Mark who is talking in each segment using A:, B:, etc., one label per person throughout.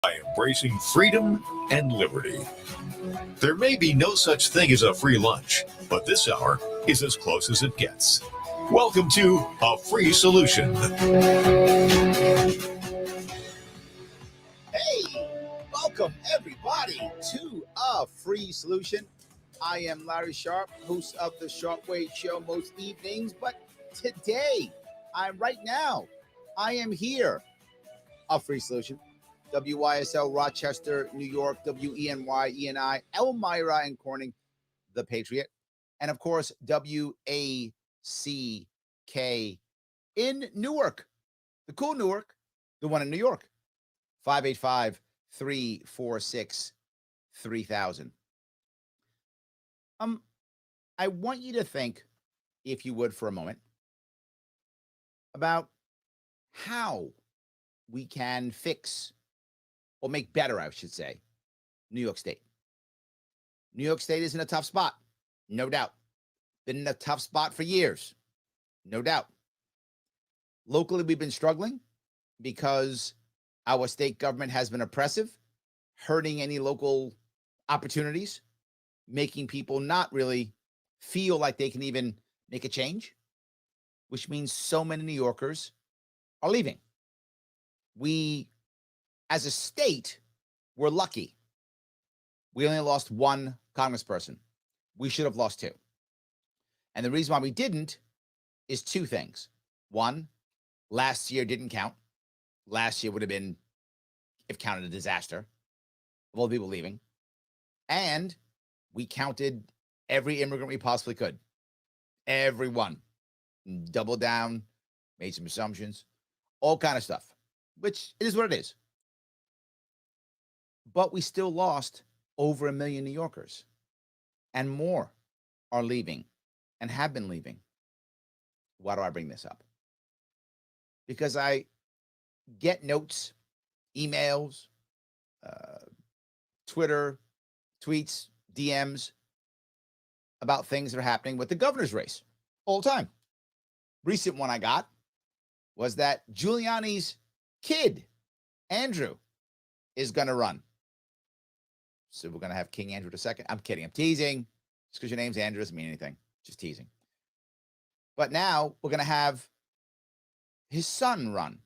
A: by embracing freedom and liberty. There may be no such thing as a free lunch, but this hour is as close as it gets. Welcome to A Free Solution.
B: Hey, welcome everybody to A Free Solution. I am Larry Sharp, host of the Sharpwave Show most evenings, but today, I am here. A Free Solution. WYSL, Rochester, New York, WENY, ENI, Elmira and Corning, The Patriot, and of course, WACK in Newark, the cool Newark, the one in New York, 585-346-3000. I want you to think, if you would, for a moment, about how we can fix or make better, I should say, New York State. New York State is in a tough spot, no doubt. Been in a tough spot for years, no doubt. Locally, we've been struggling because our state government has been oppressive, hurting any local opportunities, making people not really feel like they can even make a change, which means so many New Yorkers are leaving. We, as a state, we're lucky. We only lost one congressperson. We should have lost two. And the reason why we didn't is two things. One, last year didn't count. Last year would have been, if counted, a disaster of all the people leaving. And we counted every immigrant we possibly could. Everyone. Doubled down, made some assumptions, all kind of stuff, which is what it is. But we still lost over 1 million New Yorkers, and more are leaving and have been leaving. Why do I bring this up? Because I get notes, emails, Twitter, tweets, DMs about things that are happening with the governor's race all the time. Recent one I got was that Giuliani's kid, Andrew, is going to run. So we're going to have King Andrew II. I'm kidding. I'm teasing. Just because your name's Andrew doesn't mean anything. Just teasing. But now we're going to have his son run.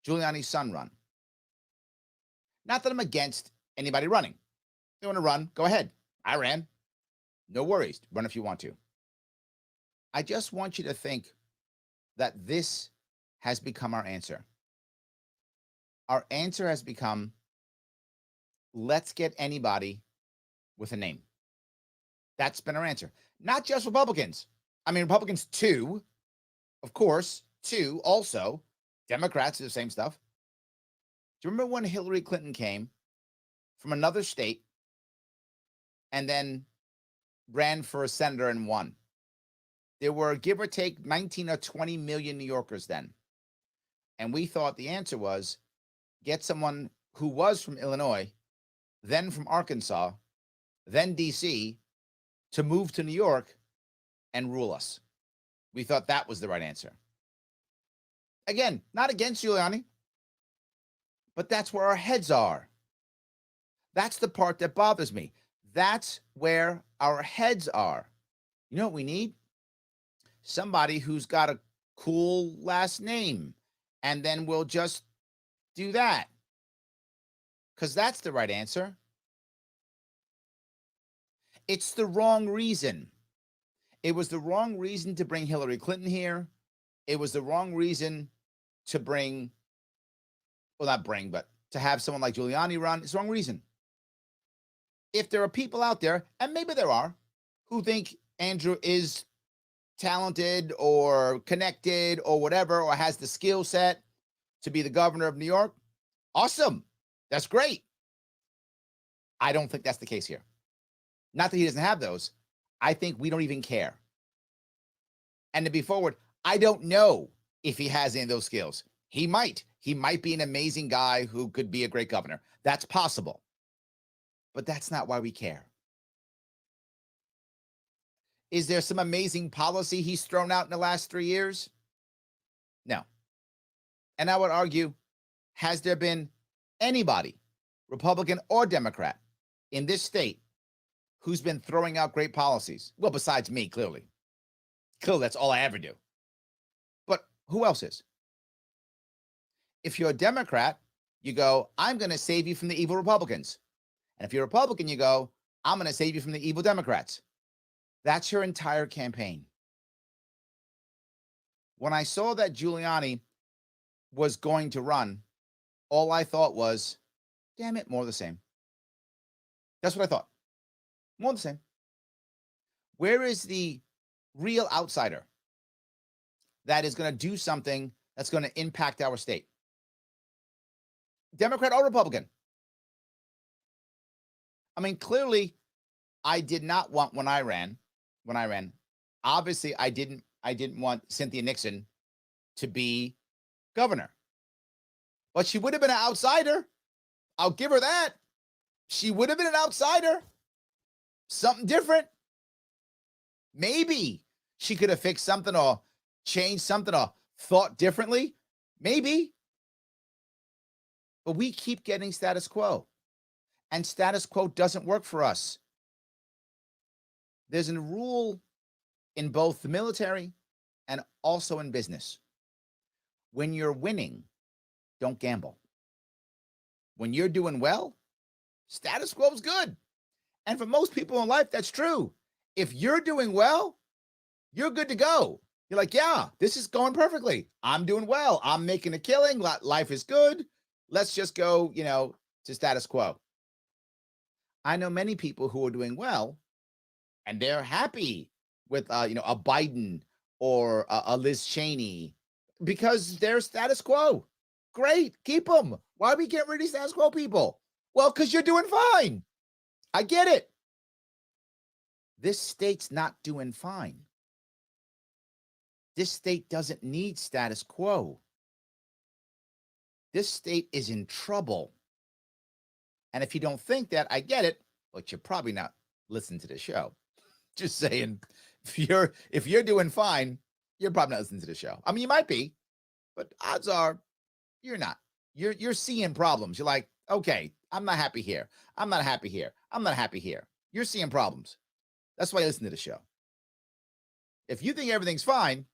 B: Giuliani's son run. Not that I'm against anybody running. If you want to run, go ahead. I ran. No worries. Run if you want to. I just want you to think that this has become our answer. Our answer has become, let's get anybody with a name. That's been our answer. Not just Republicans. I mean, Republicans too, of course, too, also. Democrats do the same stuff. Do you remember when Hillary Clinton came from another state and then ran for a senator and won? There were, give or take, 19 or 20 million New Yorkers then. And we thought the answer was get someone who was from Illinois, then from Arkansas, then D.C., to move to New York and rule us. We thought that was the right answer. Again, not against Giuliani, but that's where our heads are. That's the part that bothers me. That's where our heads are. You know what we need? Somebody who's got a cool last name, and then we'll just do that. Because that's the right answer. It's the wrong reason. It was the wrong reason to bring Hillary Clinton here. It was the wrong reason to bring, well, not bring, but to have someone like Giuliani run. It's the wrong reason. If there are people out there, and maybe there are, who think Andrew is talented or connected or whatever, or has the skill set to be the governor of New York, awesome. That's great. I don't think that's the case here. Not that he doesn't have those. I think we don't even care. And to be forward, I don't know if he has any of those skills. He might. He might be an amazing guy who could be a great governor. That's possible. But that's not why we care. Is there some amazing policy he's thrown out in the last 3 years? No. And I would argue, has there been anybody Republican or Democrat, in this state who's been throwing out great policies? Well, besides me, clearly. Clearly, that's all I ever do. But who else is? If you're a Democrat, you go, I'm going to save you from the evil Republicans. And if you're a Republican, you go, I'm going to save you from the evil Democrats. That's your entire campaign. When I saw that Giuliani was going to run, all I thought was, damn it, more of the same. That's what I thought. More of the same. Where is the real outsider that is going to do something that's going to impact our state? Democrat or Republican? I mean, clearly, I did not want when I ran, obviously I didn't want Cynthia Nixon to be governor. But she would have been an outsider. I'll give her that. She would have been an outsider. Something different. Maybe she could have fixed something or changed something or thought differently. Maybe. But we keep getting status quo. And status quo doesn't work for us. There's a rule in both the military and also in business. When you're winning, don't gamble. When you're doing well, status quo is good. And for most people in life, that's true. If you're doing well, you're good to go. You're like, yeah, this is going perfectly. I'm doing well. I'm making a killing. Life is good. Let's just go, to status quo. I know many people who are doing well, and they're happy with, a Biden or a Liz Cheney because they're status quo. Great, keep them. Why are we getting rid of status quo people? Well, because you're doing fine. I get it. This state's not doing fine. This state doesn't need status quo. This state is in trouble. And if you don't think that, I get it, but you're probably not listening to the show. Just saying, if you're doing fine, you're probably not listening to the show. I mean, you might be, but odds are you're not. You're seeing problems. You're like, okay, I'm not happy here. I'm not happy here. I'm not happy here. You're seeing problems. That's why you listen to the show. If you think everything's fine,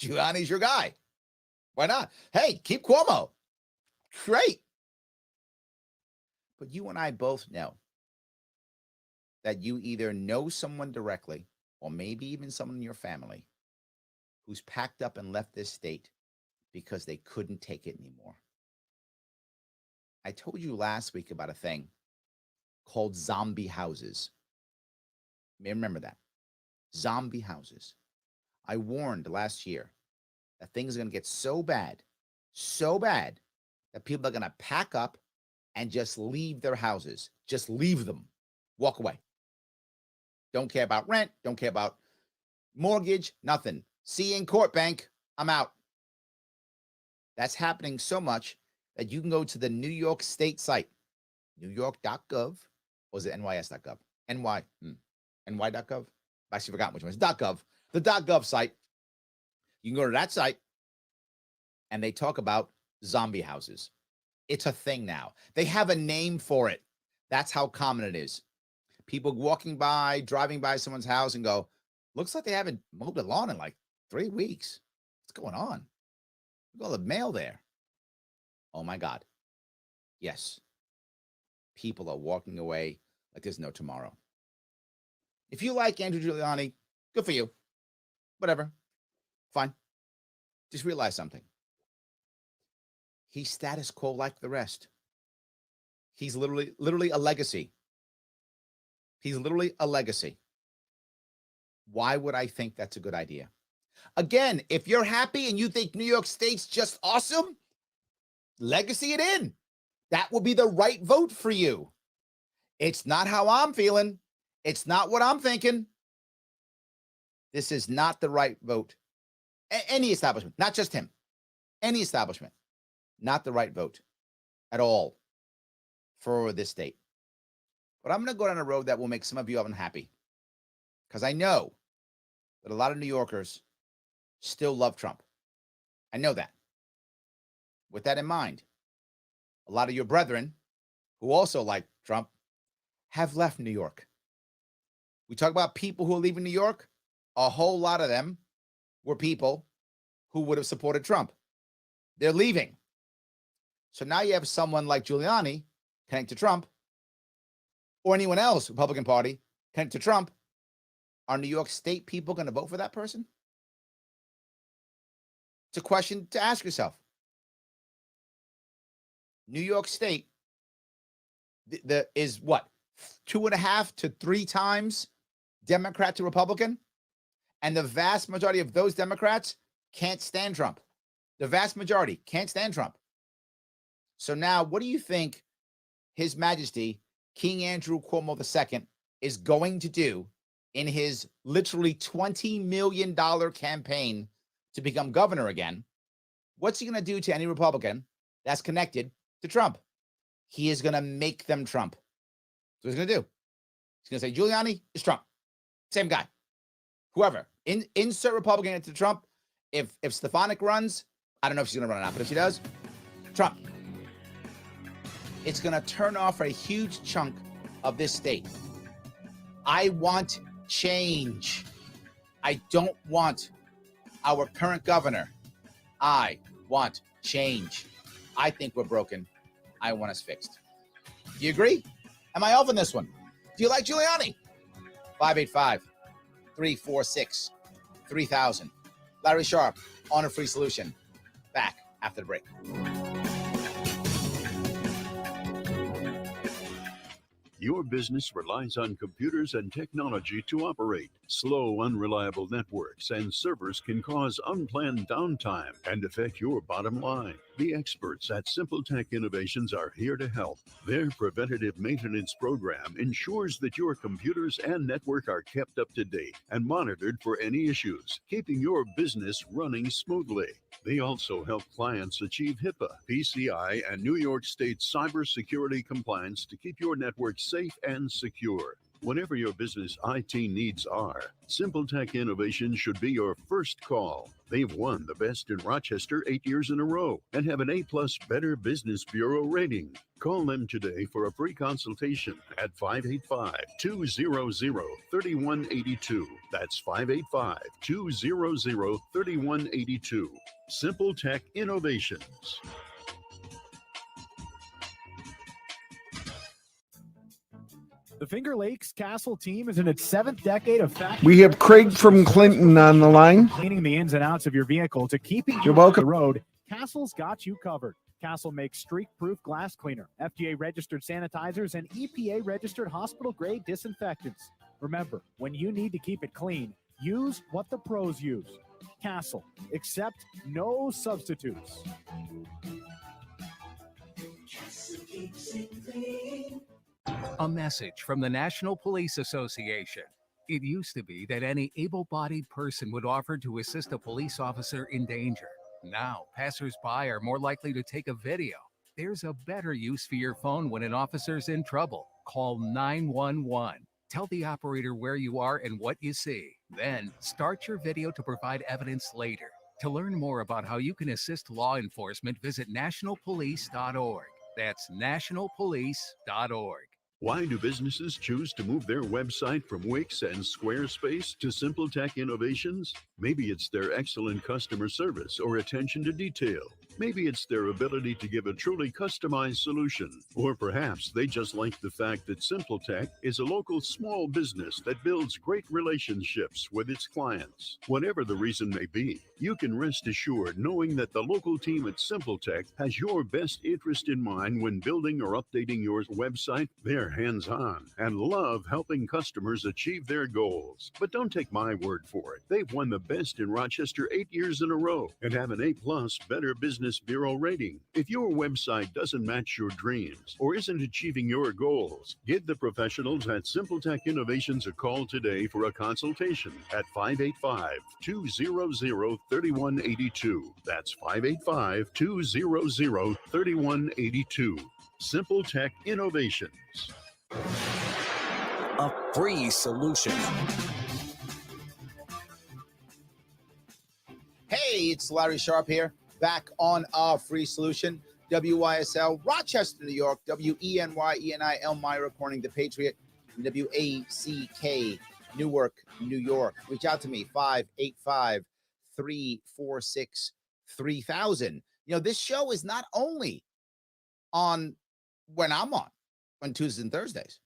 B: Giuliani's your guy. Why not? Hey, keep Cuomo. Great. But you and I both know that you either know someone directly or maybe even someone in your family who's packed up and left this state because they couldn't take it anymore. I told you last week about a thing called zombie houses. You may remember that. Zombie houses. I warned last year that things are going to get so bad that people are going to pack up and just leave their houses. Just leave them. Walk away. Don't care about rent. Don't care about mortgage. Nothing. See you in court, bank. I'm out. That's happening so much that you can go to the New York State site, newyork.gov, or is it nys.gov? ny.gov? I actually forgot which one. It's .gov. The .gov site. You can go to that site, and they talk about zombie houses. It's a thing now. They have a name for it. That's how common it is. People walking by, driving by someone's house and go, looks like they haven't mowed the lawn in like 3 weeks. What's going on? Look at all the mail there. Oh my God. Yes. People are walking away like there's no tomorrow. If you like Andrew Giuliani, good for you. Whatever. Fine. Just realize something. He's status quo like the rest. He's literally a legacy. He's literally a legacy. Why would I think that's a good idea? Again, if you're happy and you think New York State's just awesome, legacy it in. That will be the right vote for you. It's not how I'm feeling. It's not what I'm thinking. This is not the right vote. Any establishment, not just him. Any establishment, not the right vote at all for this state. But I'm going to go down a road that will make some of you unhappy, because I know that a lot of New Yorkers still love Trump. I know that. With that in mind, a lot of your brethren who also like Trump, have left New York. We talk about people who are leaving New York. A whole lot of them were people who would have supported Trump. They're leaving. So now you have someone like Giuliani connected to Trump, or anyone else, Republican Party, connected to Trump. Are New York State people going to vote for that person? It's a question to ask yourself. New York State is what? 2.5 to 3 times Democrat to Republican? And the vast majority of those Democrats can't stand Trump. The vast majority can't stand Trump. So now, what do you think His Majesty King Andrew Cuomo II is going to do in his literally $20 million campaign to become governor again? What's he going to do to any Republican that's connected to Trump? He is going to make them Trump. That's what he's going to do. He's going to say Giuliani is Trump. Same guy. Whoever. Insert Republican into Trump. If Stefanik runs, I don't know if she's going to run or not, but if she does, Trump. It's going to turn off a huge chunk of this state. I want change. I don't want our current governor. I want change. I think we're broken. I want us fixed. Do you agree? Am I off on this one? Do you like Giuliani? 585-346-3000. Larry Sharp on A Free Solution. Back after the break.
C: Your business relies on computers and technology to operate. Slow, unreliable networks and servers can cause unplanned downtime and affect your bottom line. The experts at Simple Tech Innovations are here to help. Their preventative maintenance program ensures that your computers and network are kept up to date and monitored for any issues, keeping your business running smoothly. They also help clients achieve HIPAA, PCI, and New York State cybersecurity compliance to keep your network safe and secure. Whatever your business IT needs are, Simple Tech Innovations should be your first call. They've won the Best in Rochester 8 years in a row and have an A+ Better Business Bureau rating. Call them today for a free consultation at 585-200-3182. That's 585-200-3182. Simple Tech Innovations.
D: The Finger Lakes Castle team is in its 7th decade of factory.
E: We have Craig from Clinton on the line.
D: Cleaning the ins and outs of your vehicle to keeping you
E: You're
D: on
E: welcome.
D: the road. Castle's got you covered. Castle makes streak-proof glass cleaner, FDA-registered sanitizers, and EPA-registered hospital-grade disinfectants. Remember, when you need to keep it clean, use what the pros use. Castle, accept no substitutes.
F: A message from the National Police Association. It used to be that any able-bodied person would offer to assist a police officer in danger. Now, passers-by are more likely to take a video. There's a better use for your phone when an officer's in trouble. Call 911. Tell the operator where you are and what you see. Then, start your video to provide evidence later. To learn more about how you can assist law enforcement, visit nationalpolice.org. That's nationalpolice.org.
C: Why do businesses choose to move their website from Wix and Squarespace to Simple Tech Innovations? Maybe it's their excellent customer service or attention to detail. Maybe it's their ability to give a truly customized solution. Or perhaps they just like the fact that Simple Tech is a local small business that builds great relationships with its clients. Whatever the reason may be, you can rest assured knowing that the local team at Simple Tech has your best interest in mind when building or updating your website. They're hands-on and love helping customers achieve their goals. But don't take my word for it. They've won the Best in Rochester 8 years in a row and have an A+ Better Business Bureau rating. If your website doesn't match your dreams or isn't achieving your goals, give the professionals at Simple Tech Innovations a call today for a consultation at 585-200-3182. That's 585-200-3182. Simple Tech Innovations.
G: A free solution.
B: Hey, it's Larry Sharp here, back on A Free Solution. WYSL, Rochester, New York, WENY, Elmira, reporting the Patriot, and WACK, Newark, New York. Reach out to me, 585-346-3000. You know, this show is not only on when I'm on Tuesdays and Thursdays.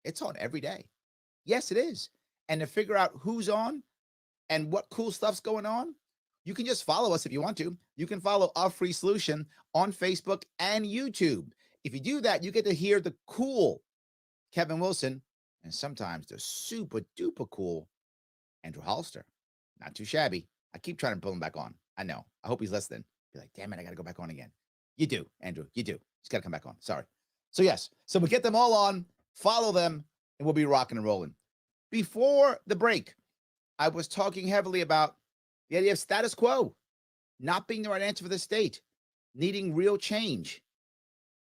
B: It's on every day. Yes, it is. And to figure out who's on and what cool stuff's going on, you can just follow us if you want to. You can follow A Free Solution on Facebook and YouTube. If you do that, you get to hear the cool Kevin Wilson and sometimes the super duper cool Andrew Hollister. Not too shabby. I keep trying to pull him back on. I know. I hope he's listening. Be like, damn it, I got to go back on again. You do, Andrew. You do. He's got to come back on. Sorry. So yes. So we get them all on, follow them, and we'll be rocking and rolling. Before the break, I was talking heavily about the idea of status quo, not being the right answer for the state, needing real change.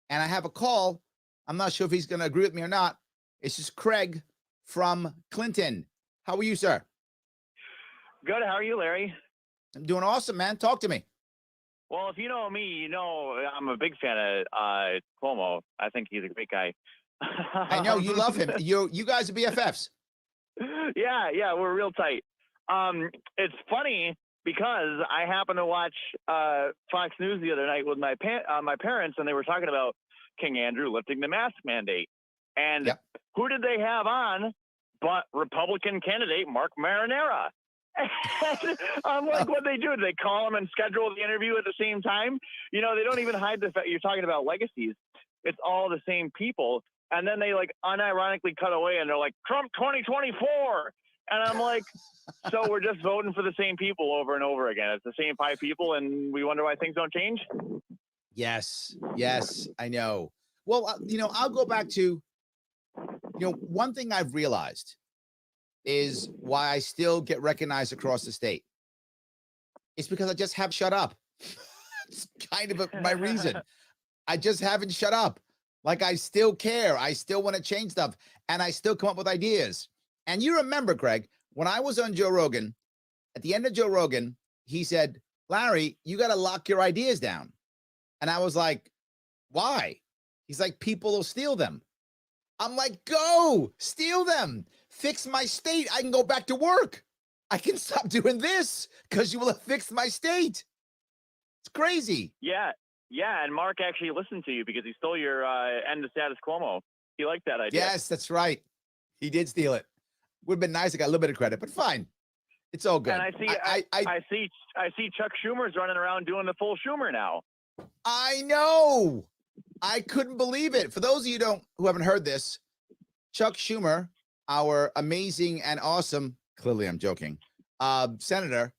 B: And I have a call. I'm not sure if he's going to agree with me or not. It's just Craig from Clinton. How are you, sir?
H: Good. How are you, Larry?
B: I'm doing awesome, man. Talk to me.
H: Well, if you know me, you know I'm a big fan of Cuomo. I think he's a great guy.
B: I know you love him. You guys are BFFs.
H: Yeah, we're real tight. It's funny because I happened to watch Fox News the other night with my parents, and they were talking about King Andrew lifting the mask mandate. And who did they have on but Republican candidate Mark Marinara? And I'm like, what they do? Do they call him and schedule the interview at the same time? You know, they don't even hide the fact you're talking about legacies. It's all the same people. And then they like unironically cut away and they're like, Trump 2024. And I'm like, so we're just voting for the same people over and over again. It's the same 5 people and we wonder why things don't change.
B: Yes, I know. Well, you know, I'll go back to, you know, one thing I've realized is why I still get recognized across the state. It's because I just have shut up. It's kind of my reason. I just haven't shut up. Like I still care. I still want to change stuff and I still come up with ideas. And you remember, Craig, when I was on Joe Rogan, at the end of Joe Rogan, he said, Larry, you got to lock your ideas down. And I was like, why? He's like, people will steal them. I'm like, go steal them. Fix my state. I can go back to work. I can stop doing this because you will have fixed my state. It's crazy.
H: Yeah. And Mark actually listened to you because he stole your end of status Cuomo. He liked that idea.
B: Yes, that's right. He did steal it. Would have been nice. I got a little bit of credit, but fine. It's all good.
H: And I see Chuck Schumer's running around doing the full Schumer now.
B: I know. I couldn't believe it. For those of you who haven't heard this, Chuck Schumer, our amazing and awesome, clearly I'm joking, senator,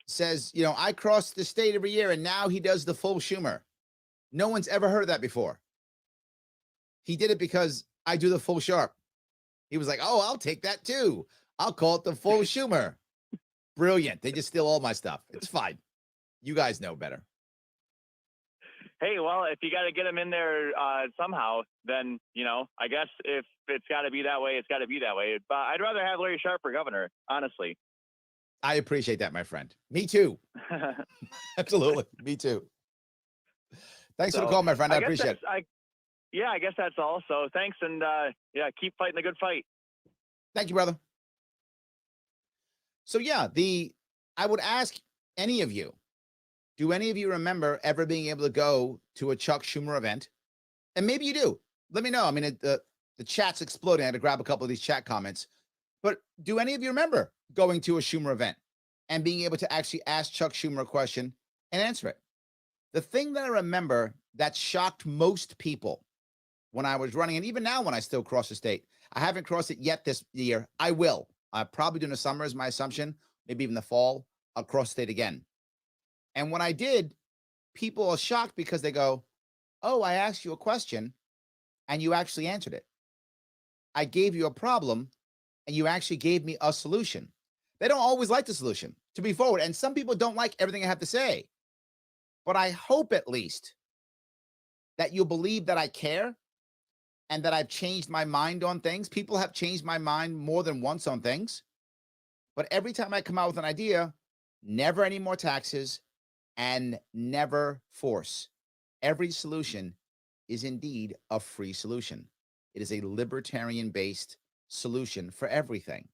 B: says, you know, I cross the state every year and now he does the full Schumer. No one's ever heard of that before. He did it because I do the full Sharp. He was like, oh, I'll take that too. I'll call it the full Schumer. Brilliant. They just steal all my stuff. It's fine. You guys know better.
H: Hey, well, if you got to get him in there somehow, then, you know, I guess if it's got to be that way, it's got to be that way. But I'd rather have Larry Sharpe for governor, honestly.
B: I appreciate that, my friend. Me too. Absolutely. Me too. Thanks for the call, my friend. I appreciate it.
H: I guess that's all. So thanks. And keep fighting the good fight.
B: Thank you, brother. So yeah, I would ask any of you, do any of you remember ever being able to go to a Chuck Schumer event? And maybe you do. Let me know. I mean, the chat's exploding. I had to grab a couple of these chat comments. But do any of you remember going to a Schumer event and being able to actually ask Chuck Schumer a question and answer it? The thing that I remember that shocked most people when I was running, and even now when I still cross the state, I haven't crossed it yet this year. I will. Probably during the summer is my assumption. Maybe even the fall, I'll cross the state again. And when I did, people are shocked because they go, oh, I asked you a question and you actually answered it. I gave you a problem and you actually gave me a solution. They don't always like the solution, to be forward. And some people don't like everything I have to say. But I hope at least that you'll believe that I care and that I've changed my mind on things. People have changed my mind more than once on things. But every time I come out with an idea, never any more taxes and never force. every solution is indeed a free solution. It is a libertarian-based solution for everything.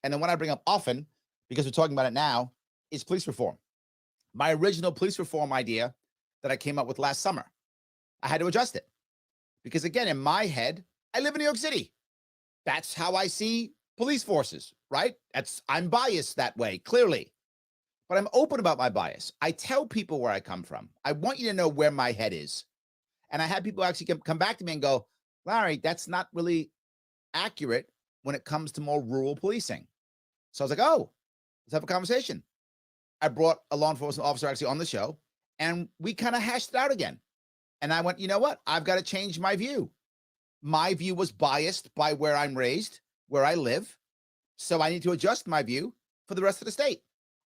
B: And then what I bring up often, because we're talking about it now, is police reform. My original police reform idea that I came up with last summer, I had to adjust it. Because again, in my head, I live in New York City. That's how I see police forces, right? I'm biased that way, clearly. But I'm open about my bias. I tell people where I come from. I want you to know where my head is. And I had people actually come back to me and go, Larry, that's not really accurate when it comes to more rural policing. So I was like, oh, let's have a conversation. I brought a law enforcement officer actually on the show, and we kind of hashed it out again. And I went, you know what? I've got to change my view. My view was biased by where I'm raised, where I live. So I need to adjust my view for the rest of the state.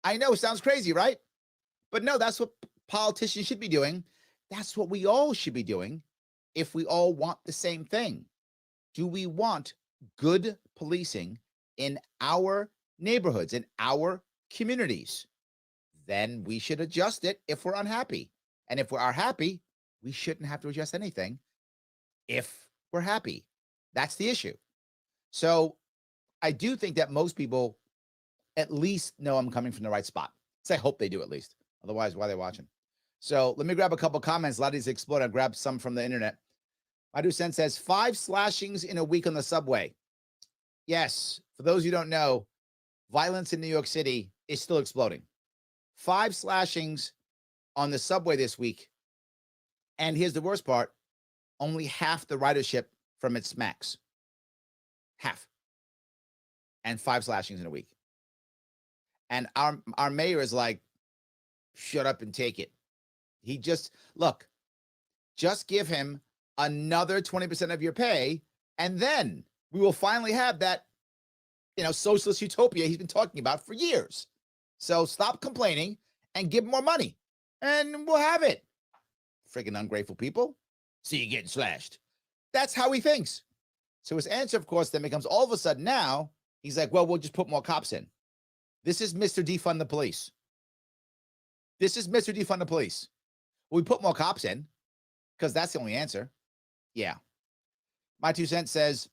B: I know it sounds crazy, right? But no, that's what politicians should be doing. That's what we all should be doing if we all want the same thing. Do we want good policing in our neighborhoods, in our communities? Then we should adjust it if we're unhappy. And if we are happy, we shouldn't have to adjust anything if we're happy. That's the issue. So I do think that most people at least know I'm coming from the right spot. So I hope they do at least. Otherwise, why are they watching? So let me grab a couple comments. A lot of these explode. I grabbed some from the internet. My 2 cents says 5 slashings in a week on the subway. Yes, for those who don't know, violence in New York City is still exploding. 5 slashings on the subway this week. And here's the worst part. Only half the ridership from its max. Half. And 5 slashings in a week. And our mayor is like, shut up and take it. He just give him another 20% of your pay, and then we will finally have that, socialist utopia he's been talking about for years. So stop complaining and give him more money, and we'll have it. Freaking ungrateful people. See you getting slashed. That's how he thinks. So his answer, of course, then becomes all of a sudden now, he's like, well, we'll just put more cops in. This is Mr. Defund the Police. This is Mr. Defund the Police. We put more cops in because that's the only answer. Yeah. My 2 cents says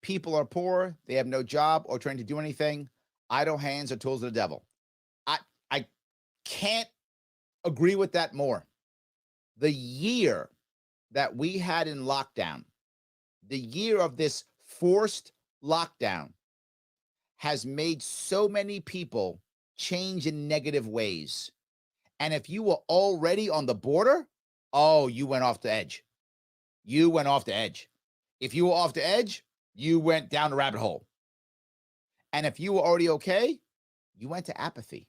B: people are poor. They have no job or trying to do anything. Idle hands are tools of the devil. I can't agree with that more. The year that we had in lockdown, the year of this forced lockdown, has made so many people change in negative ways. And if you were already on the border, oh, you went off the edge. You went off the edge. If you were off the edge, you went down the rabbit hole. And if you were already okay, you went to apathy.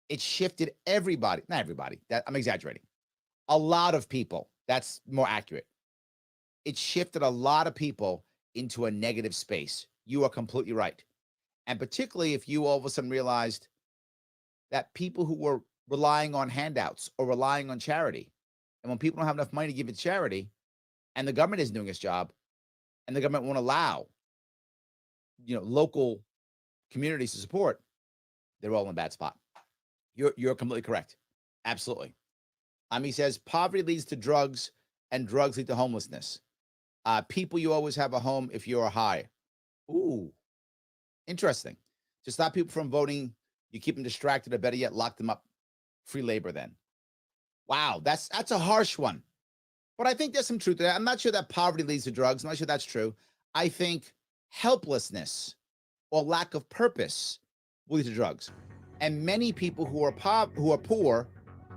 B: It shifted everybody, not everybody, I'm exaggerating. A lot of people, that's more accurate. It shifted a lot of people into a negative space. You are completely right. And particularly if you all of a sudden realized that people who were relying on handouts or relying on charity, and when people don't have enough money to give it charity, and the government isn't doing its job, and the government won't allow, local communities to support, they're all in a bad spot. You're completely correct. Absolutely. He says poverty leads to drugs, and drugs lead to homelessness. People, you always have a home if you're high. Ooh, interesting. To stop people from voting, you keep them distracted, or better yet, lock them up. Free labor then. Wow, that's a harsh one. But I think there's some truth to that. I'm not sure that poverty leads to drugs. I'm not sure that's true. I think helplessness or lack of purpose will lead to drugs. And many people who are poor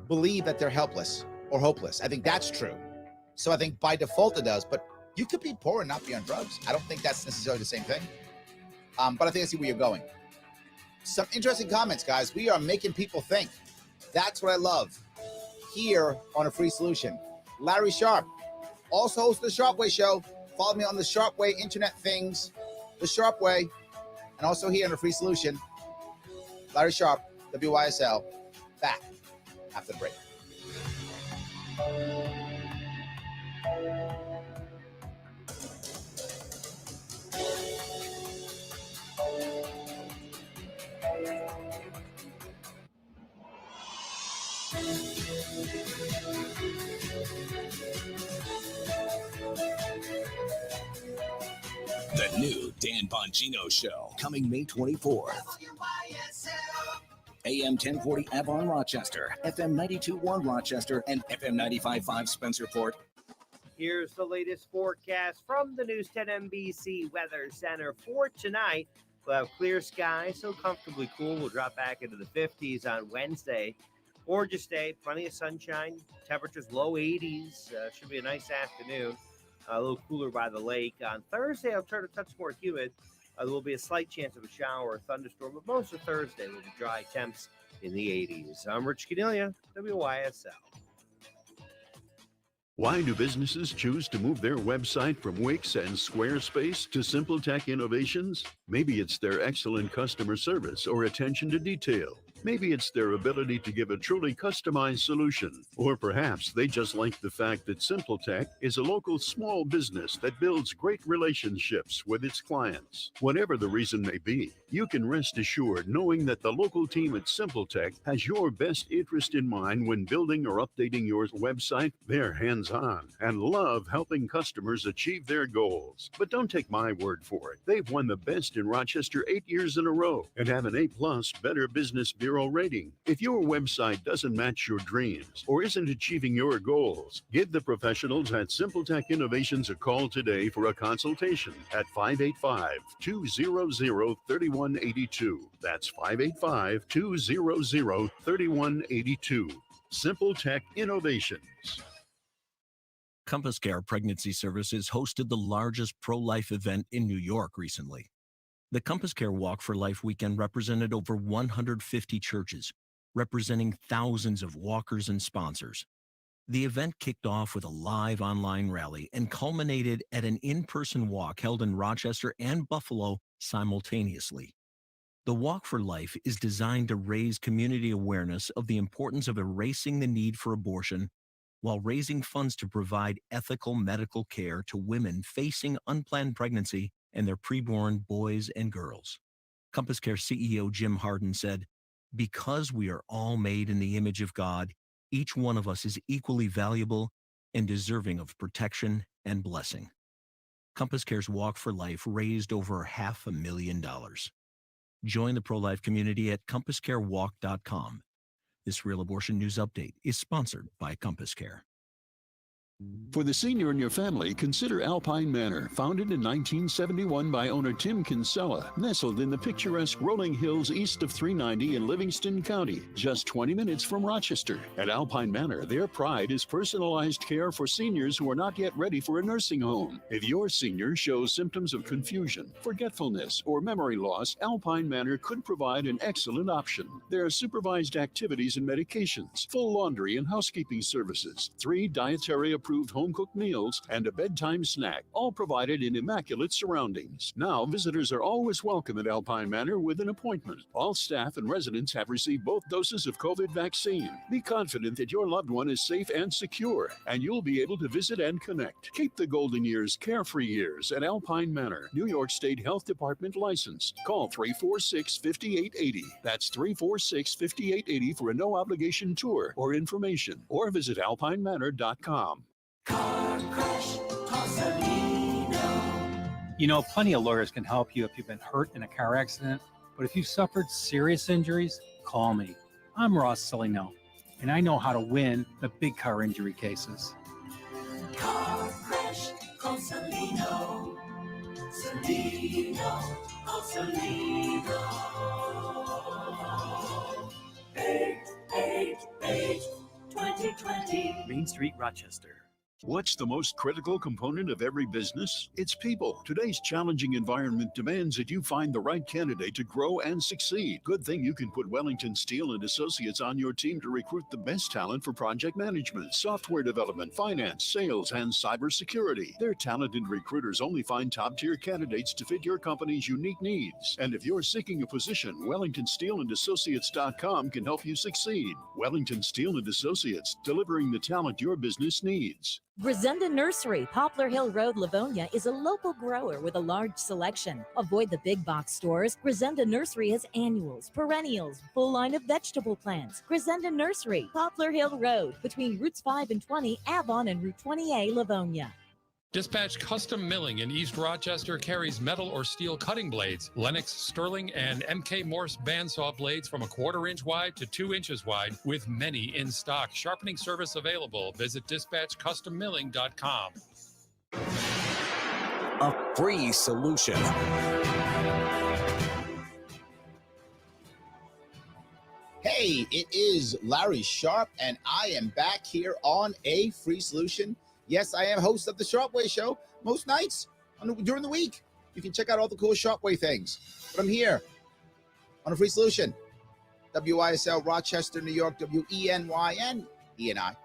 B: believe that they're helpless or hopeless. I think that's true. So I think by default it does. But you could be poor and not be on drugs. I don't think that's necessarily the same thing. But I think I see where you're going. Some interesting comments, guys. We are making people think. That's what I love here on A Free Solution. Larry Sharp, also host of the Sharp Way Show. Follow me on the Sharp Way Internet Things, the Sharp Way, and also here on A Free Solution. Larry Sharp, WYSL, back after the break.
G: The new Dan Bongino Show, coming May 24th. AM 1040 Avon, Rochester, FM 92.1 Rochester, and FM 95.5 Spencerport.
I: Here's the latest forecast from the News 10 NBC Weather Center for tonight. We'll have clear skies, so comfortably cool. We'll drop back into the 50s on Wednesday. Gorgeous day, plenty of sunshine, temperatures low 80s. Should be a nice afternoon. A little cooler by the lake. On Thursday, I'll turn a touch more humid. There will be a slight chance of a shower or thunderstorm, but most of Thursday will be dry temps in the 80s. I'm Rich Cadelia, WYSL.
C: Why do businesses choose to move their website from Wix and Squarespace to Simple Tech Innovations? Maybe it's their excellent customer service or attention to detail. Maybe it's their ability to give a truly customized solution. Or perhaps they just like the fact that Simple Tech is a local small business that builds great relationships with its clients. Whatever the reason may be, you can rest assured knowing that the local team at Simple Tech has your best interest in mind when building or updating your website. They're hands-on and love helping customers achieve their goals. But don't take my word for it. They've won the best in Rochester 8 years in a row and have an A+ Better Business Bureau rating. If your website doesn't match your dreams or isn't achieving your goals, give the professionals at Simple Tech Innovations a call today for a consultation at 585-200-3182. That's 585-200-3182. Simple Tech Innovations.
J: Compass Care Pregnancy Services hosted the largest pro-life event in New York recently. The Compass Care Walk for Life weekend represented over 150 churches, representing thousands of walkers and sponsors. The event kicked off with a live online rally and culminated at an in-person walk held in Rochester and Buffalo simultaneously. The Walk for Life is designed to raise community awareness of the importance of erasing the need for abortion while raising funds to provide ethical medical care to women facing unplanned pregnancy and their preborn boys and girls. Compass Care CEO Jim Harden said, "Because we are all made in the image of God, each one of us is equally valuable and deserving of protection and blessing." Compass Care's Walk for Life raised over $500,000. Join the pro-life community at compasscarewalk.com. This Real Abortion News Update is sponsored by Compass Care.
C: For the senior in your family, consider Alpine Manor, founded in 1971 by owner Tim Kinsella, nestled in the picturesque rolling hills east of 390 in Livingston County, just 20 minutes from Rochester. At Alpine Manor, their pride is personalized care for seniors who are not yet ready for a nursing home. If your senior shows symptoms of confusion, forgetfulness, or memory loss, Alpine Manor could provide an excellent option. There are supervised activities and medications, full laundry and housekeeping services, 3 dietary-approved home-cooked meals, and a bedtime snack, all provided in immaculate surroundings. Now, visitors are always welcome at Alpine Manor with an appointment. All staff and residents have received both doses of COVID vaccine. Be confident that your loved one is safe and secure, and you'll be able to visit and connect. Keep the golden years carefree years at Alpine Manor, New York State Health Department licensed. Call 346-5880. That's 346-5880 for a no-obligation tour or information, or visit alpinemanor.com.
K: Car Crash Causalino.
L: You know, plenty of lawyers can help you if you've been hurt in a car accident, but if you've suffered serious injuries, call me. I'm Ross Celino, and I know how to win the big car injury cases.
K: Car Crash Causalino. Celino. Causalino. 888-2020.
M: Main Street, Rochester.
C: What's the most critical component of every business? It's people. Today's challenging environment demands that you find the right candidate to grow and succeed. Good thing you can put Wellington Steel and Associates on your team to recruit the best talent for project management, software development, finance, sales, and cybersecurity. Their talented recruiters only find top-tier candidates to fit your company's unique needs. And if you're seeking a position, WellingtonSteelAndAssociates.com can help you succeed. Wellington Steel and Associates, delivering the talent your business needs.
N: Grisenda Nursery, Poplar Hill Road, Livonia, is a local grower with a large selection. Avoid the big box stores. Grisenda Nursery has annuals, perennials, full line of vegetable plants. Grisenda Nursery, Poplar Hill Road, between Routes 5 and 20, Avon and Route 20A, Livonia.
M: Dispatch Custom Milling in East Rochester carries metal or steel cutting blades, Lennox, Sterling, and MK Morse bandsaw blades from 1/4 inch wide to 2 inches wide, with many in stock. Sharpening service available. Visit dispatchcustommilling.com.
G: A free solution.
B: Hey, it is Larry Sharp, and I am back here on A Free Solution. Yes, I am host of the Sharpway Show most nights during the week. You can check out all the cool Sharpway things. But I'm here on A Free Solution. WYSL, Rochester, New York, WENY and ENI,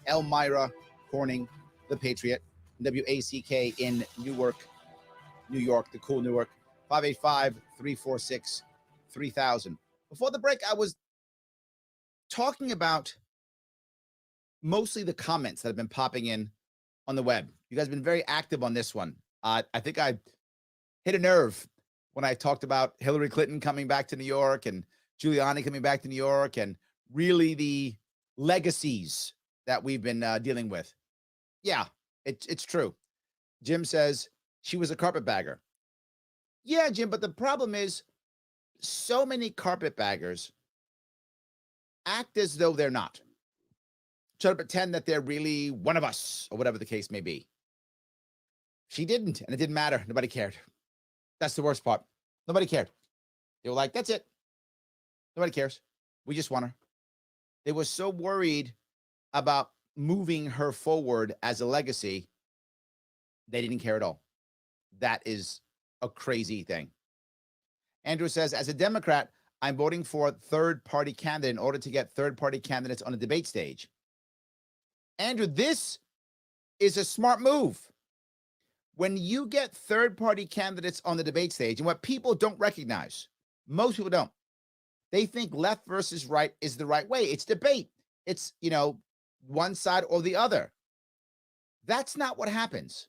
B: Elmira, Corning, The Patriot, WACK in Newark, New York, the cool Newark, 585-346-3000. Before the break, I was talking about mostly the comments that have been popping in on the web. You guys have been very active on this one. I think I hit a nerve when I talked about Hillary Clinton coming back to New York and Giuliani coming back to New York, and really the legacies that we've been dealing with. Yeah, it's true. Jim says she was a carpetbagger. Yeah, Jim, but the problem is so many carpetbaggers act as though they're not. Try to pretend that they're really one of us, or whatever the case may be. She didn't, and it didn't matter. Nobody cared. That's the worst part. Nobody cared. They were like, that's it. Nobody cares. We just want her. They were so worried about moving her forward as a legacy, they didn't care at all. That is a crazy thing. Andrew says, as a Democrat, I'm voting for a third-party candidate in order to get third-party candidates on a debate stage. Andrew, this is a smart move. When you get third-party candidates on the debate stage, and what people don't recognize, most people don't, they think left versus right is the right way. It's debate. It's, one side or the other. That's not what happens.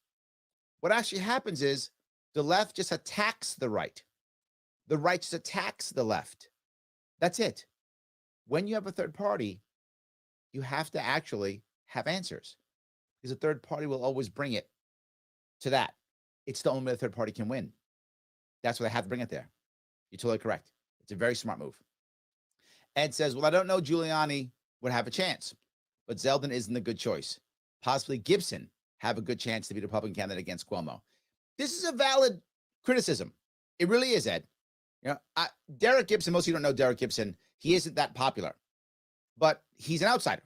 B: What actually happens is the left just attacks the right. The right just attacks the left. That's it. When you have a third party, you have to actually have answers, because a third party will always bring it to that. It's the only way the third party can win. That's why they have to bring it there. You're totally correct. It's a very smart move. Ed says, well, I don't know Giuliani would have a chance, but Zeldin isn't a good choice. Possibly Gibson have a good chance to be the Republican candidate against Cuomo. This is a valid criticism. It really is, Ed. Derek Gibson, most of you don't know Derek Gibson. He isn't that popular, but he's an outsider.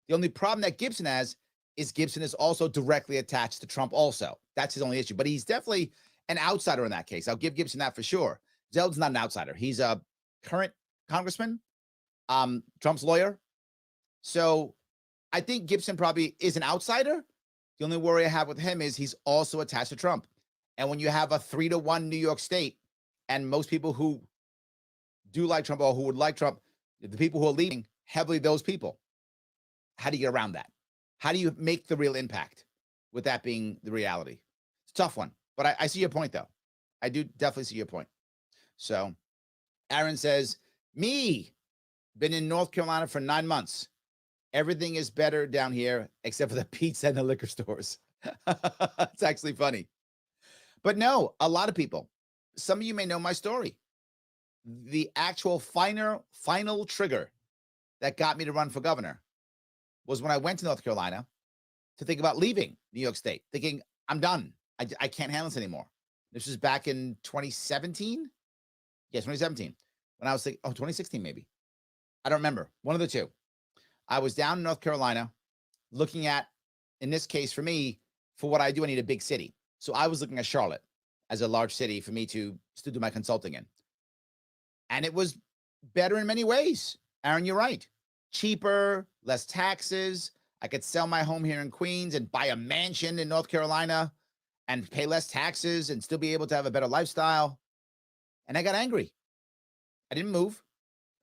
B: The only problem that Gibson has is Gibson is also directly attached to Trump also. That's his only issue, but he's definitely an outsider in that case. I'll give Gibson that for sure. Zeldin's not an outsider. He's a current congressman, Trump's lawyer. So I think Gibson probably is an outsider. The only worry I have with him is he's also attached to Trump. And when you have a 3-1 New York State, and most people who do like Trump or who would like Trump, the people who are leading heavily those people, how do you get around that? How do you make the real impact with that being the reality? It's a tough one, but I see your point, though. I do definitely see your point. So Aaron says, me, been in North Carolina for 9 months. Everything is better down here except for the pizza and the liquor stores. It's actually funny. But no, a lot of people, some of you may know my story. The actual final trigger that got me to run for governor was when I went to North Carolina to think about leaving New York State, thinking, I'm done. I can't handle this anymore. This was back in 2017. Yes, 2017. When I was thinking, 2016 maybe. I don't remember. One of the two. I was down in North Carolina looking at, in this case for me, for what I do, I need a big city. So I was looking at Charlotte as a large city for me to still do my consulting in. And it was better in many ways. Aaron, you're right. Cheaper, less taxes. I could sell my home here in Queens and buy a mansion in North Carolina and pay less taxes and still be able to have a better lifestyle. And I got angry. I didn't move.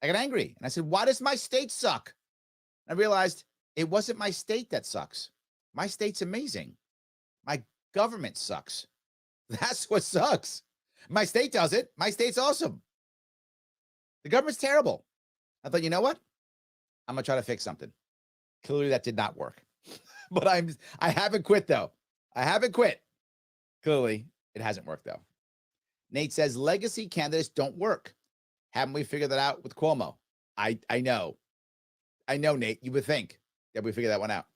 B: I got angry. And I said, why does my state suck? And I realized it wasn't my state that sucks. My state's amazing. My government sucks. That's what sucks. My state does it. My state's awesome. The government's terrible. I thought, you know what? I'm gonna try to fix something. Clearly that did not work. But I haven't quit though. I haven't quit. Clearly, it hasn't worked, though. Nate says legacy candidates don't work. Haven't we figured that out with Cuomo? I know. I know, Nate. You would think that we figured that one out.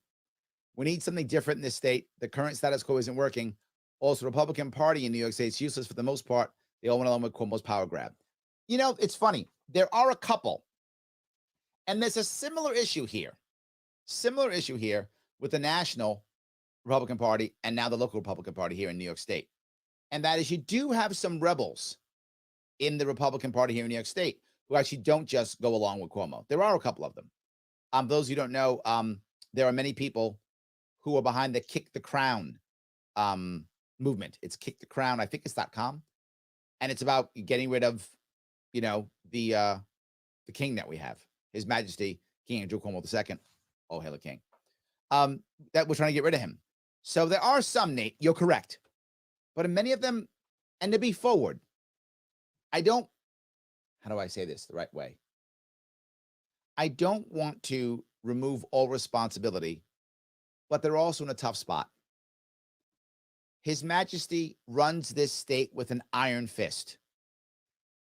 B: We need something different in this state. The current status quo isn't working. Also, the Republican Party in New York State is useless for the most part. They all went along with Cuomo's power grab. You know, it's funny. There are a couple. And there's a similar issue here. Similar issue here with the national Republican Party and now the local Republican Party here in New York State. And that is you do have some rebels in the Republican Party here in New York State who actually don't just go along with Cuomo. There are a couple of them. Those who don't know, there are many people who are behind the Kick the Crown movement. It's Kick the Crown, I think it's .com. And it's about getting rid of, you know, the king that we have, His Majesty King Andrew Cuomo II. Oh, hail the king. That we're trying to get rid of him. So there are some, Nate, you're correct. But in many of them, and to be forward, how do I say this the right way? I don't want to remove all responsibility, but they're also in a tough spot. His Majesty runs this state with an iron fist.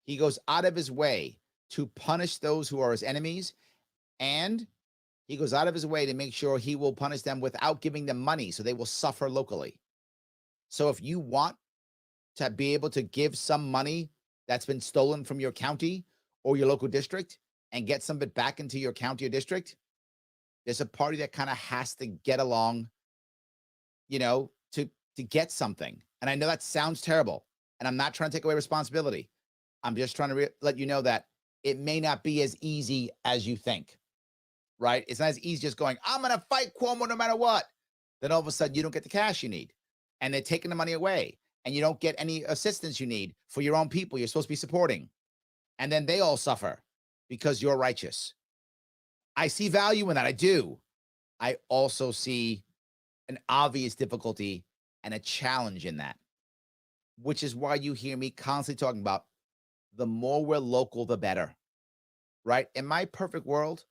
B: He goes out of his way to punish those who are his enemies, and he goes out of his way to make sure he will punish them without giving them money, so they will suffer locally. So if you want to be able to give some money that's been stolen from your county or your local district and get some of it back into your county or district, there's a party that kind of has to get along, you know, to get something. And I know that sounds terrible, and I'm not trying to take away responsibility. I'm just trying to let you know that it may not be as easy as you think, right? It's not as easy just going, I'm going to fight Cuomo no matter what. Then all of a sudden you don't get the cash you need, and they're taking the money away, and you don't get any assistance you need for your own people you're supposed to be supporting. And then they all suffer because you're righteous. I see value in that. I do. I also see an obvious difficulty and a challenge in that, which is why you hear me constantly talking about the more we're local, the better, right? In my perfect world,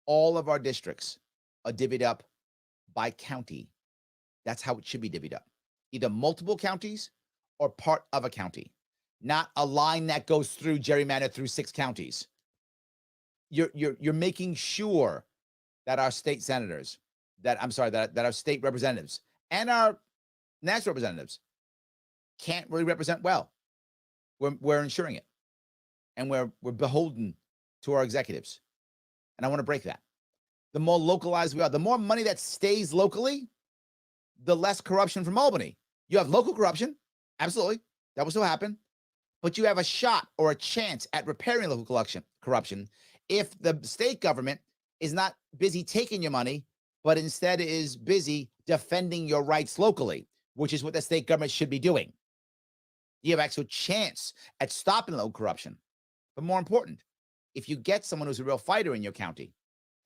B: all of our districts are divvied up by county. That's how it should be divvied up. Either multiple counties or part of a county, not a line that goes through gerrymander through 6 counties. You're making sure that our state senators, that our state representatives and our national representatives can't really represent well. We're ensuring it, and we're beholden to our executives. And I want to break that. The more localized we are, the more money that stays locally, the less corruption from Albany. You have local corruption, absolutely, that will still happen, but you have a shot or a chance at repairing local corruption if the state government is not busy taking your money, but instead is busy defending your rights locally, which is what the state government should be doing. You have actual chance at stopping local corruption. But more important, if you get someone who's a real fighter in your county,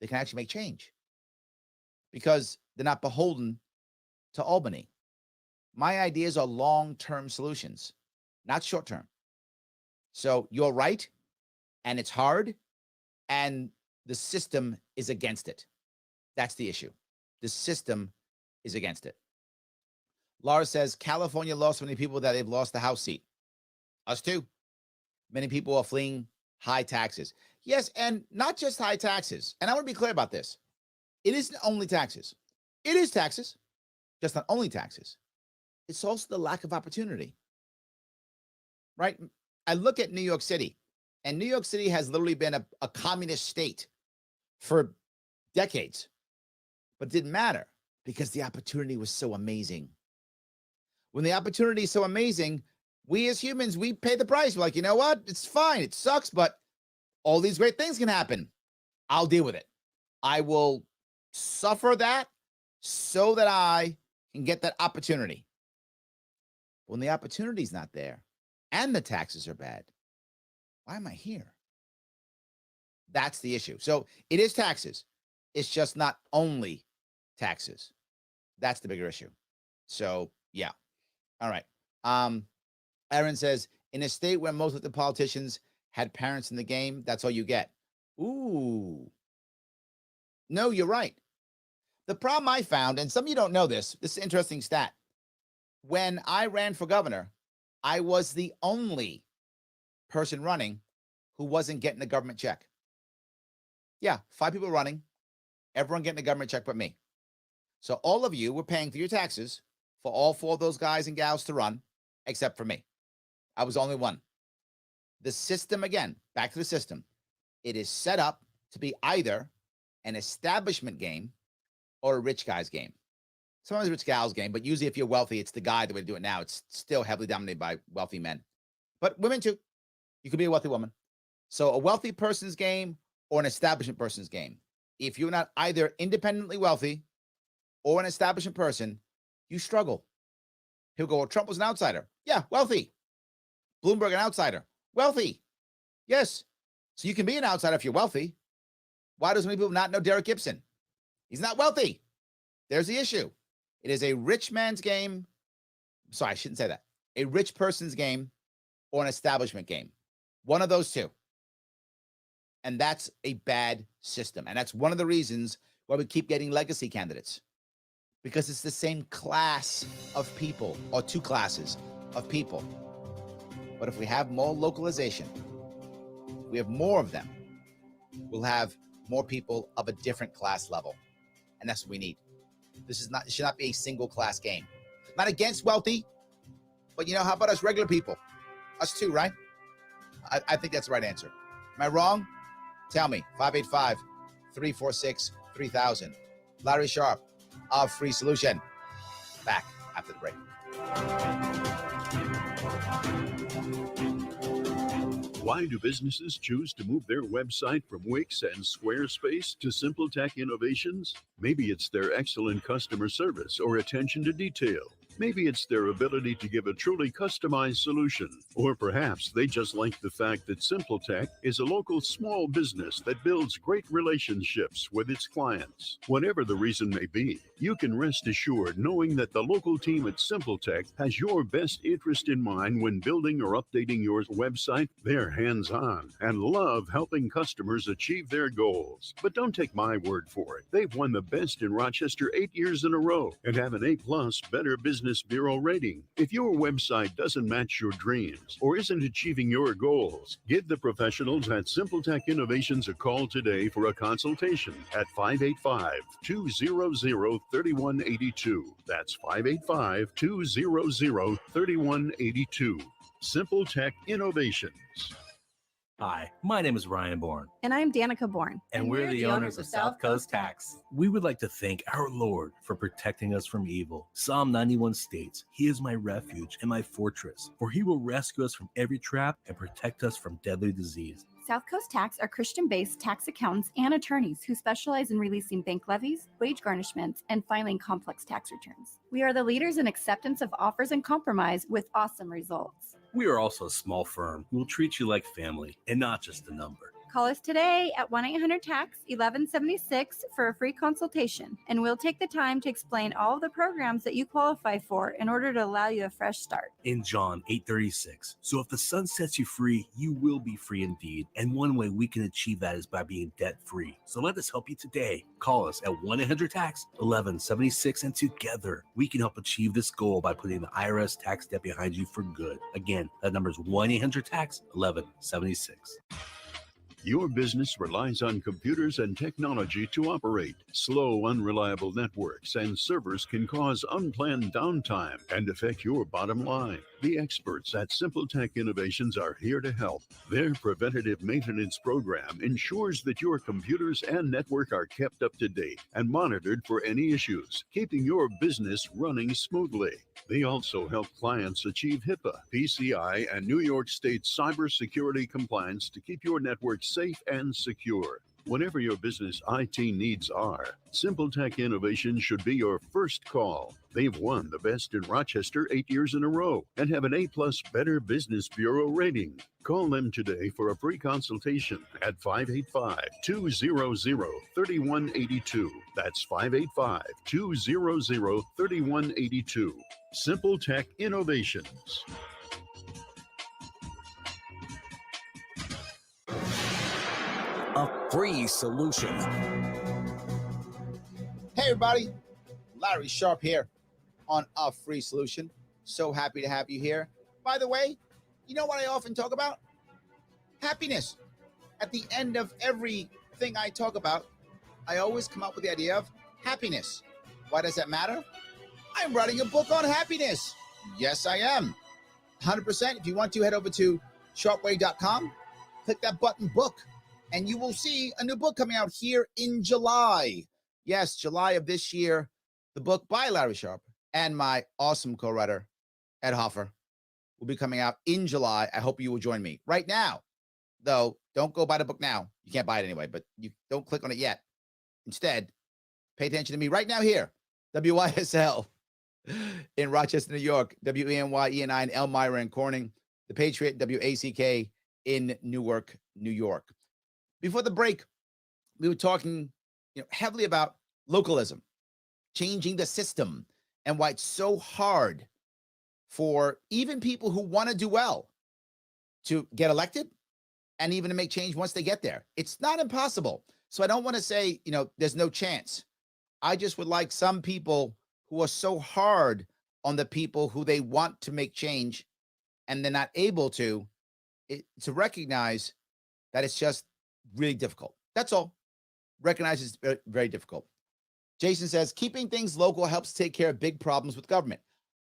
B: they can actually make change because they're not beholden to Albany. My ideas are long-term solutions, not short-term. So you're right, and it's hard, and the system is against it. That's the issue. The system is against it. Laura says, California lost so many people that they've lost the House seat. Us too. Many people are fleeing high taxes. Yes, and not just high taxes. And I want to be clear about this. It isn't only taxes. It is taxes, just not only taxes. It's also the lack of opportunity, right? I look at New York City, and New York City has literally been a communist state for decades, but it didn't matter because the opportunity was so amazing. When the opportunity is so amazing, we as humans, we pay the price. We're like, you know what? It's fine. It sucks, but all these great things can happen. I'll deal with it. I will suffer that so that I can get that opportunity. When the opportunity is not there and the taxes are bad, why am I here? That's the issue. So it is taxes. It's just not only taxes. That's the bigger issue. So yeah. All right. Aaron says, in a state where most of the politicians had parents in the game, that's all you get. Ooh. No, you're right. The problem I found, and some of you don't know this, this is an interesting stat. When I ran for governor, I was the only person running who wasn't getting a government check. Yeah, 5 people running, everyone getting a government check but me. So all of you were paying for your taxes for all 4 of those guys and gals to run, except for me. I was the only one. The system, again, back to the system, it is set up to be either an establishment game or a rich guy's game. Sometimes a rich gal's game, but usually if you're wealthy, it's the guy the way to do it now. It's still heavily dominated by wealthy men. But women too. You could be a wealthy woman. So a wealthy person's game or an establishment person's game. If you're not either independently wealthy or an establishment person, you struggle. He'll go, well, Trump was an outsider. Yeah, wealthy. Bloomberg, an outsider. Wealthy. Yes. So you can be an outsider if you're wealthy. Why does many people not know Derek Gibson? He's not wealthy. There's the issue. It is a rich man's game. Sorry, I shouldn't say that. A rich person's game or an establishment game. One of those two. And that's a bad system. And that's one of the reasons why we keep getting legacy candidates. Because it's the same class of people, or 2 classes of people. But if we have more localization, we have more of them, we'll have more people of a different class level. And that's what we need. It should not be a single class game. Not against wealthy, but how about us regular people? Us too, right? I think that's the right answer. Am I wrong? Tell me. 585-346-3000. Larry Sharp of Free Solution. Back after the break.
C: Why do businesses choose to move their website from Wix and Squarespace to Simple Tech Innovations? Maybe it's their excellent customer service or attention to detail. Maybe it's their ability to give a truly customized solution. Or perhaps they just like the fact that Simple Tech is a local small business that builds great relationships with its clients. Whatever the reason may be, you can rest assured knowing that the local team at Simple Tech has your best interest in mind when building or updating your website. They're hands-on and love helping customers achieve their goals. But don't take my word for it. They've won the best in Rochester 8 years in a row and have an A+ Better Business Bureau rating. If your website doesn't match your dreams or isn't achieving your goals, give the professionals at Simple Tech Innovations a call today for a consultation at 585-200-3182. That's 585-200-3182. Simple Tech Innovations.
O: Hi, my name is Ryan Bourne.
P: And I'm Danica Bourne.
O: And we're the owners of South Coast Tax. We would like to thank our Lord for protecting us from evil. Psalm 91 states, He is my refuge and my fortress, for He will rescue us from every trap and protect us from deadly disease.
P: South Coast Tax are Christian-based tax accountants and attorneys who specialize in releasing bank levies, wage garnishments, and filing complex tax returns. We are the leaders in acceptance of offers and compromise with awesome results.
O: We are also a small firm who will treat you like family and not just a number.
P: Call us today at 1-800-TAX-1176 for a free consultation, and we'll take the time to explain all of the programs that you qualify for in order to allow you a fresh start.
O: In John 8:36, so if the Son sets you free, you will be free indeed. And one way we can achieve that is by being debt-free. So let us help you today. Call us at 1-800-TAX-1176, and together we can help achieve this goal by putting the IRS tax debt behind you for good. Again, that number is 1-800-TAX-1176.
C: Your business relies on computers and technology to operate. Slow, unreliable networks and servers can cause unplanned downtime and affect your bottom line. The experts at Simple Tech Innovations are here to help. Their preventative maintenance program ensures that your computers and network are kept up to date and monitored for any issues, keeping your business running smoothly. They also help clients achieve HIPAA, PCI, and New York State cybersecurity compliance to keep your network safe and secure. Whatever your business IT needs are, Simple Tech Innovations should be your first call. They've won the best in Rochester 8 years in a row and have an A+ Better Business Bureau rating. Call them today for a free consultation at 585-200-3182. That's 585-200-3182. Simple Tech Innovations.
G: A free solution.
B: Hey, everybody. Larry Sharp here on A Free Solution. So happy to have you here. By the way, you know what I often talk about? Happiness. At the end of everything I talk about, I always come up with the idea of happiness. Why does that matter? I'm writing a book on happiness. Yes, I am. 100%. If you want to, head over to sharpway.com, click that button book, and you will see a new book coming out here in July. Yes, July of this year. The book by Larry Sharp and my awesome co-writer, Ed Hoffer, will be coming out in July. I hope you will join me. Right now, though, don't go buy the book now. You can't buy it anyway, but you don't click on it yet. Instead, pay attention to me right now here. WYSL in Rochester, New York. WENY, ENI in Elmira and Corning. The Patriot, WACK in Newark, New York. Before the break, we were talking heavily about localism, changing the system, and why it's so hard for even people who want to do well to get elected and even to make change once they get there. It's not impossible. So I don't want to say, there's no chance. I just would like some people who are so hard on the people who they want to make change and they're not able to recognize that it's just really difficult. That's all. Recognize it's very, very difficult. Jason says, keeping things local helps take care of big problems with government.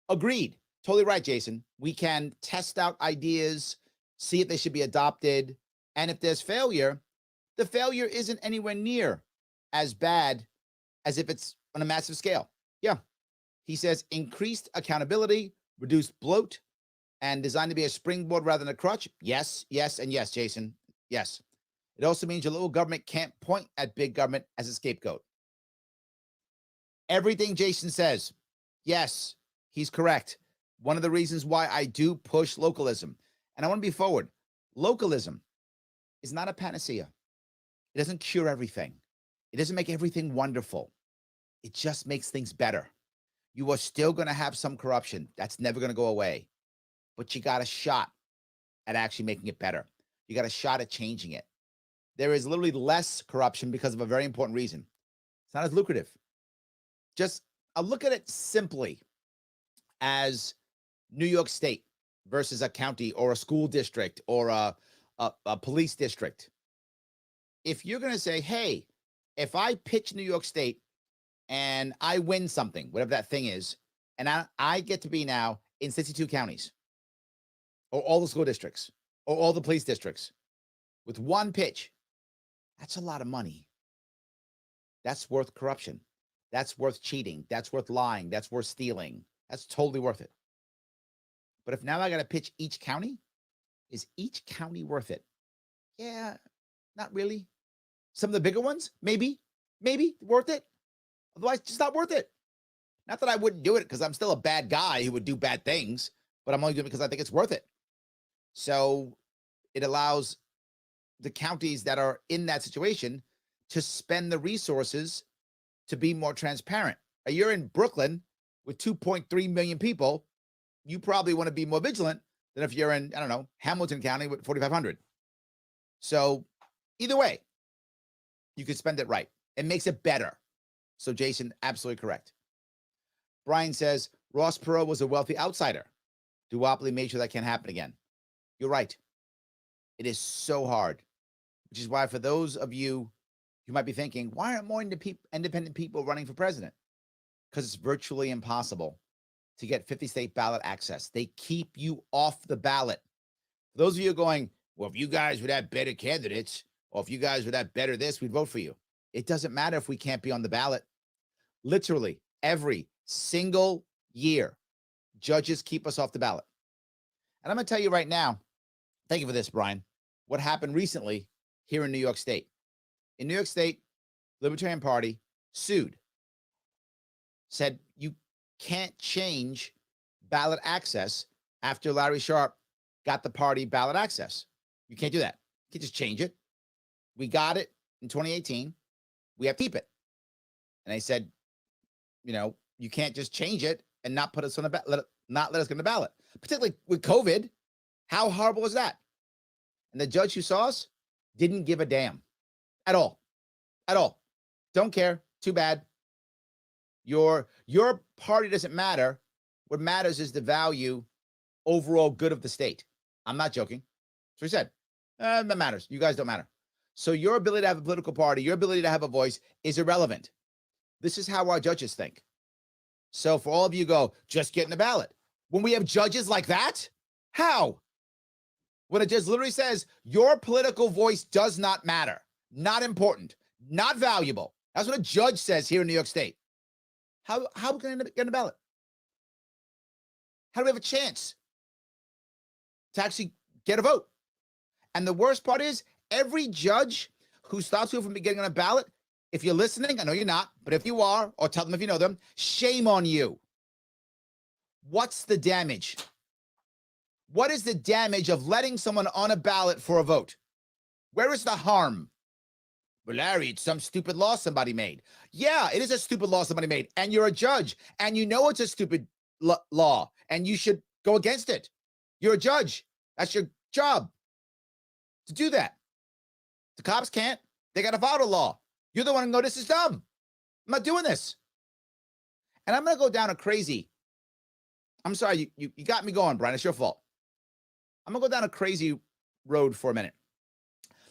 B: Agreed. Totally right, Jason. We can test out ideas, see if they should be adopted. And if there's failure, the failure isn't anywhere near as bad as if it's on a massive scale. Yeah. He says, increased accountability, reduced bloat, and designed to be a springboard rather than a crutch. Yes, yes, and yes, Jason. Yes. It also means your local government can't point at big government as a scapegoat. Everything Jason says, yes, he's correct. One of the reasons why I do push localism, and I want to be forward, localism is not a panacea. It doesn't cure everything. It doesn't make everything wonderful. It just makes things better. You are still going to have some corruption. That's never going to go away. But you got a shot at actually making it better. You got a shot at changing it. There is literally less corruption because of a very important reason. It's not as lucrative. I'll look at it simply as New York State versus a county or a school district or a police district. If you're going to say, hey, if I pitch New York State and I win something, whatever that thing is, and I get to be now in 62 counties or all the school districts or all the police districts with one pitch, that's a lot of money. That's worth corruption. That's worth cheating. That's worth lying. That's worth stealing. That's totally worth it. But if now I got to pitch each county, is each county worth it? Yeah, not really. Some of the bigger ones, maybe worth it. Otherwise, just not worth it. Not that I wouldn't do it because I'm still a bad guy who would do bad things, but I'm only doing it because I think it's worth it. So it allows the counties that are in that situation to spend the resources to be more transparent. You're in Brooklyn with 2.3 million people. You probably want to be more vigilant than if you're in, Hamilton County with 4,500. So either way, you could spend it right. It makes it better. So Jason, absolutely correct. Brian says, Ross Perot was a wealthy outsider. Duopoly made sure that can't happen again. You're right. It is so hard, which is why for those of you who might be thinking, why aren't more independent people running for president? Because it's virtually impossible to get 50 state ballot access. They keep you off the ballot. For those of you going, well, if you guys would have better candidates, or if you guys would have better this, we'd vote for you. It doesn't matter if we can't be on the ballot. Literally every single year, judges keep us off the ballot. And I'm going to tell you right now, thank you for this, Brian, what happened recently here in New York State. In New York State, Libertarian Party sued, said you can't change ballot access after Larry Sharp got the party ballot access. You can't do that. You can't just change it. We got it in 2018. We have to keep it. And they said, you can't just change it and not put us on the ballot, not let us get on the ballot. Particularly with COVID, how horrible was that? And the judge who saw us didn't give a damn at all. At all. Don't care. Too bad. Your party doesn't matter What matters is the value, overall good of the state. I'm not joking. That's what he said. That matters. You guys don't matter. So your ability to have a political party, your ability to have a voice is irrelevant. This is how our judges think. So for all of you go, just get in the ballot. When we have judges like that, how? When a judge literally says, your political voice does not matter, not important, not valuable. That's what a judge says here in New York State. How are we going to get in the ballot? How do we have a chance to actually get a vote? And the worst part is, every judge who stops you from getting on a ballot, if you're listening, I know you're not, but if you are, or tell them if you know them, shame on you. What's the damage? What is the damage of letting someone on a ballot for a vote? Where is the harm? Well, Larry, it's some stupid law somebody made. Yeah, it is a stupid law somebody made, and you're a judge, and you know it's a stupid law, and you should go against it. You're a judge. That's your job to do that. The cops can't. They got to follow the law. You're the one who go, this is dumb. I'm not doing this. And I'm going to go down a crazy. I'm sorry, you got me going, Brian. It's your fault. I'm going to go down a crazy road for a minute.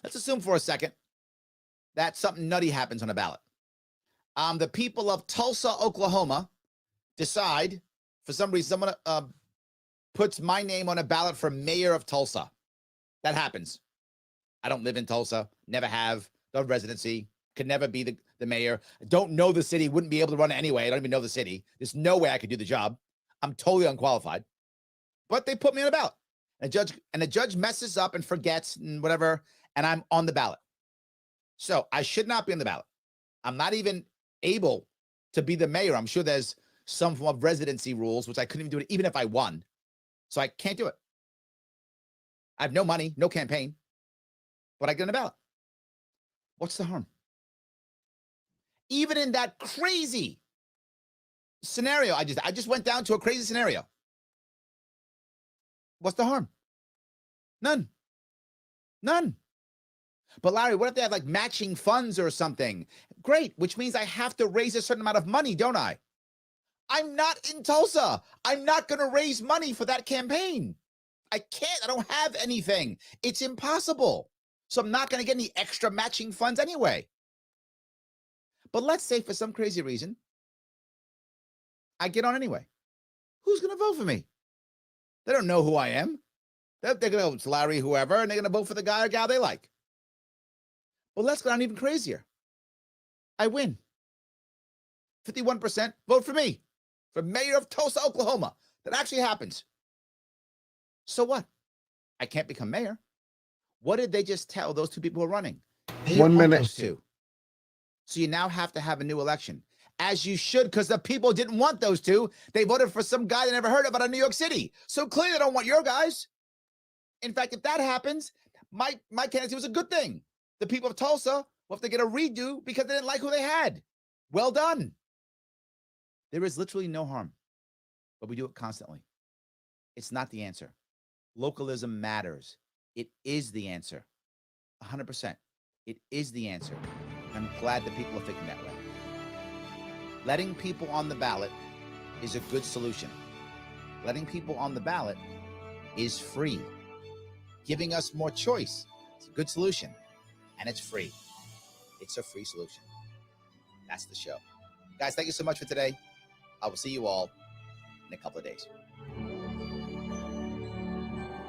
B: Let's assume for a second that something nutty happens on a ballot. The people of Tulsa, Oklahoma decide, for some reason, someone puts my name on a ballot for mayor of Tulsa. That happens. I don't live in Tulsa, never have, don't have residency, could never be the mayor. Don't know the city, wouldn't be able to run it anyway. I don't even know the city. There's no way I could do the job. I'm totally unqualified. But they put me on a ballot. And the judge messes up and forgets and whatever, and I'm on the ballot. So I should not be on the ballot. I'm not even able to be the mayor. I'm sure there's some form of residency rules, which I couldn't even do it even if I won. So I can't do it. I have no money, no campaign, but I get on the ballot. What's the harm? Even in that crazy scenario, I just went down to a crazy scenario. What's the harm? None. None. But Larry, what if they have like matching funds or something? Great, which means I have to raise a certain amount of money, don't I? I'm not in Tulsa. I'm not going to raise money for that campaign. I can't. I don't have anything. It's impossible. So I'm not going to get any extra matching funds anyway. But let's say for some crazy reason, I get on anyway. Who's going to vote for me? They don't know who I am. They're going to know it's Larry, whoever, and they're going to vote for the guy or gal they like. But let's go down even crazier. I win. 51% vote for me, for mayor of Tulsa, Oklahoma. That actually happens. So what? I can't become mayor. What did they just tell those two people who are running?
E: 1 minute.
B: So you now have to have a new election. As you should, because the people didn't want those two. They voted for some guy they never heard of out of New York City. So clearly they don't want your guys. In fact, if that happens, my candidacy was a good thing. The people of Tulsa will have to get a redo because they didn't like who they had. Well done. There is literally no harm, but we do it constantly. It's not the answer. Localism matters. It is the answer. 100%. It is the answer. I'm glad that people are thinking that way. Letting people on the ballot is a good solution. Letting people on the ballot is free. Giving us more choice is a good solution. And it's free. It's a free solution. That's the show. Guys, thank you so much for today. I will see you all in a couple of days.